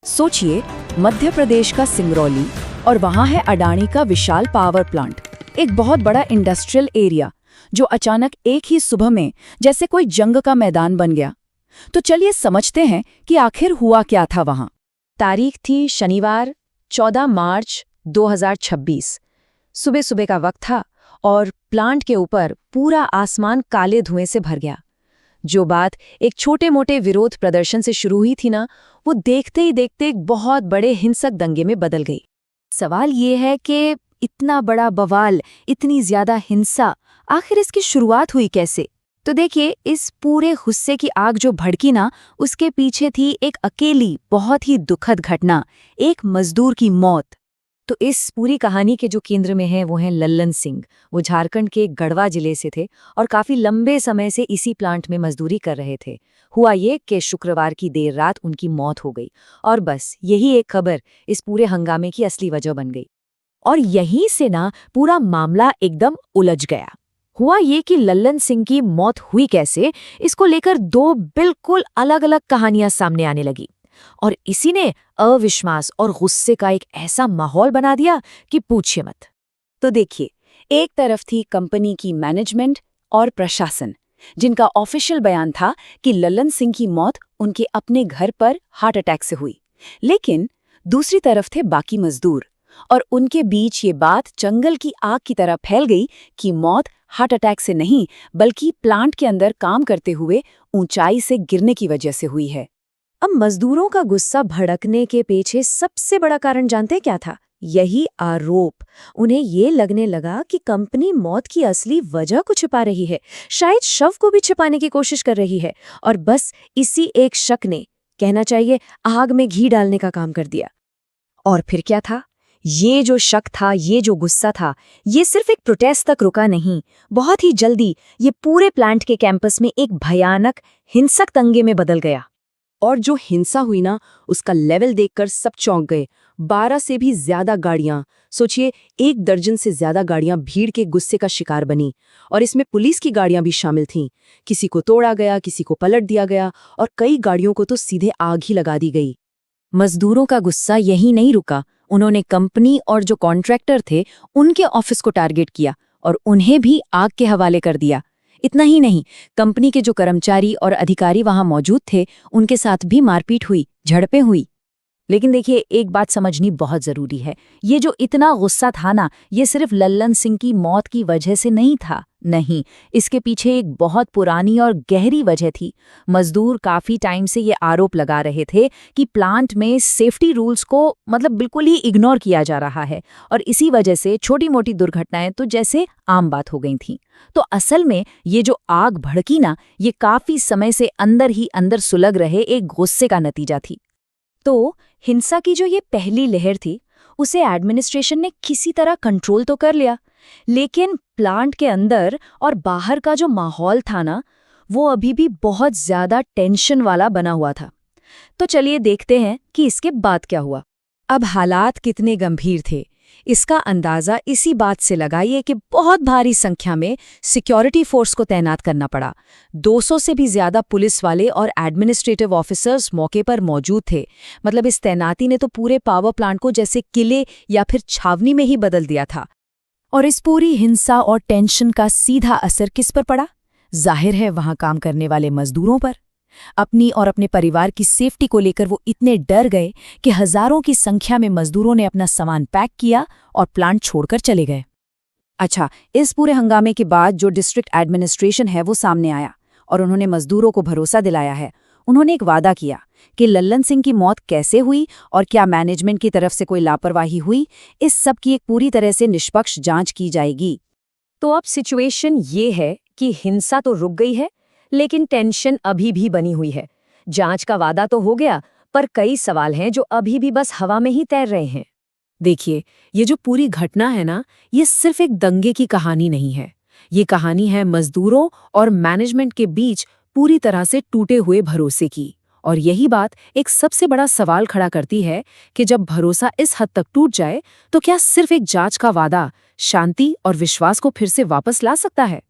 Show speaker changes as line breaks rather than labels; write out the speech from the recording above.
सोचिए, मध्य प्रदेश का सिंगरौली और वहाँ है अडानी का विशाल पावर प्लांट, एक बहुत बड़ा इंडस्ट्रियल एरिया जो अचानक एक ही सुबह में जैसे कोई जंग का मैदान बन गया। तो चलिए समझते हैं कि आखिर हुआ क्या था वहाँ।
तारीख थी शनिवार 14 मार्च 2026। सुबह सुबह का वक्त था और प्लांट के ऊपर पूरा आसमान काले धुएं से भर गया। जो बात एक छोटे मोटे विरोध प्रदर्शन से शुरू हुई थी ना, वो देखते ही देखते एक बहुत बड़े हिंसक दंगे में बदल गई।
सवाल ये है कि इतना बड़ा बवाल, इतनी ज्यादा हिंसा, आखिर इसकी शुरुआत हुई कैसे? तो देखिए, इस पूरे गुस्से की आग जो भड़की ना, उसके पीछे थी एक अकेली बहुत ही दुखद घटना, एक मजदूर की मौत।
तो इस पूरी कहानी के जो केंद्र में है वो हैं लल्लन सिंह। वो झारखंड के गढ़वा जिले से थे और काफी लंबे समय से इसी प्लांट में मजदूरी कर रहे थे। हुआ ये कि शुक्रवार की देर रात उनकी मौत हो गई और बस यही एक खबर इस पूरे हंगामे की असली वजह बन गई। और यहीं से ना पूरा मामला एकदम उलझ गया। हुआ ये कि लल्लन सिंह की मौत हुई कैसे, इसको लेकर दो बिल्कुल अलग अलग कहानियां सामने आने लगी और इसी ने अविश्वास और गुस्से का एक ऐसा माहौल बना दिया कि पूछिए मत।
तो देखिए, एक तरफ थी कंपनी की मैनेजमेंट और प्रशासन, जिनका ऑफिशियल बयान था कि लल्लन सिंह की मौत उनके अपने घर पर हार्ट अटैक से हुई। लेकिन दूसरी तरफ थे बाकी मजदूर और उनके बीच ये बात जंगल की आग की तरह फैल गई कि मौत हार्ट अटैक से नहीं, बल्कि प्लांट के अंदर काम करते हुए ऊंचाई से गिरने की वजह से हुई है।
अब मजदूरों का गुस्सा भड़कने के पीछे सबसे बड़ा कारण जानते क्या था? यही आरोप। उन्हें ये लगने लगा कि कंपनी मौत की असली वजह को छिपा रही है, शायद शव को भी छिपाने की कोशिश कर रही है। और बस इसी एक शक ने, कहना चाहिए, आग में घी डालने का काम कर दिया। और फिर क्या था? ये जो शक था, ये जो गुस्सा था, ये सिर्फ एक प्रोटेस्ट तक रुका नहीं। बहुत ही जल्दी ये पूरे प्लांट के कैंपस में एक भयानक हिंसक दंगे में बदल गया।
और जो हिंसा हुई ना, उसका लेवल देखकर सब चौंक गए। 12 से भी ज्यादा गाड़ियां, सोचिए 1 दर्जन से ज्यादा गाड़ियां भीड़ के गुस्से का शिकार बनी। और इसमें पुलिस की गाड़ियां भी शामिल थीं। किसी को तोड़ा गया, किसी को पलट दिया गया और कई गाड़ियों को तो सीधे आग ही लगा दी गई।
मजदूरों का गुस्सा यही नहीं रुका। उन्होंने कंपनी और जो कॉन्ट्रैक्टर थे उनके ऑफिस को टारगेट किया और उन्हें भी आग के हवाले कर दिया। इतना ही नहीं, कंपनी के जो कर्मचारी और अधिकारी वहां मौजूद थे उनके साथ भी मारपीट हुई, झड़पें हुई। लेकिन देखिए, एक बात समझनी बहुत जरूरी है। ये जो इतना गुस्सा था ना, ये सिर्फ लल्लन सिंह की मौत की वजह से नहीं था। नहीं, इसके पीछे एक बहुत पुरानी और गहरी वजह थी। मजदूर काफी टाइम से ये आरोप लगा रहे थे कि प्लांट में सेफ्टी रूल्स को बिल्कुल ही इग्नोर किया जा रहा है और इसी वजह से छोटी मोटी दुर्घटनाएं तो जैसे आम बात हो गई थीं। तो असल में ये जो आग भड़की ना, ये काफी समय से अंदर ही अंदर सुलग रहे एक गुस्से का नतीजा थी। तो हिंसा की जो ये पहली लहर थी, उसे एडमिनिस्ट्रेशन ने किसी तरह कंट्रोल तो कर लिया, लेकिन प्लांट के अंदर और बाहर का जो माहौल था ना, वो अभी भी बहुत ज्यादा टेंशन वाला बना हुआ था। तो चलिए देखते हैं कि इसके बाद क्या हुआ। अब हालात कितने गंभीर थे, इसका अंदाजा इसी बात से लगाइए कि बहुत भारी संख्या में सिक्योरिटी फोर्स को तैनात करना पड़ा। 200 से भी ज्यादा पुलिस वाले और एडमिनिस्ट्रेटिव ऑफिसर्स मौके पर मौजूद थे। इस तैनाती ने तो पूरे पावर प्लांट को जैसे किले या फिर छावनी में ही बदल दिया था। और इस पूरी हिंसा और टेंशन का सीधा असर किस पर पड़ा? जाहिर है, वहां काम करने वाले मजदूरों पर। अपनी और अपने परिवार की सेफ्टी को लेकर वो इतने डर गए कि हजारों की संख्या में मजदूरों ने अपना सामान पैक किया और प्लांट छोड़कर चले गए। अच्छा, इस पूरे हंगामे के बाद जो डिस्ट्रिक्ट एडमिनिस्ट्रेशन है वो सामने आया और उन्होंने मजदूरों को भरोसा दिलाया है। उन्होंने एक वादा किया कि लल्लन सिंह की मौत कैसे हुई और क्या मैनेजमेंट की तरफ से कोई लापरवाही हुई, इस सब की एक पूरी तरह से निष्पक्ष जांच की जाएगी। तो अब सिचुएशन ये है कि हिंसा तो रुक गई है, लेकिन टेंशन अभी भी बनी हुई है। जांच का वादा तो हो गया, पर कई सवाल हैं जो अभी भी बस हवा में ही तैर रहे हैं।
देखिए, ये जो पूरी घटना है ना, ये सिर्फ एक दंगे की कहानी नहीं है। ये कहानी है मजदूरों और मैनेजमेंट के बीच पूरी तरह से टूटे हुए भरोसे की। और यही बात एक सबसे बड़ा सवाल खड़ा करती है कि जब भरोसा इस हद तक टूट जाए, तो क्या सिर्फ एक जांच का वादा शांति और विश्वास को फिर से वापस ला सकता है?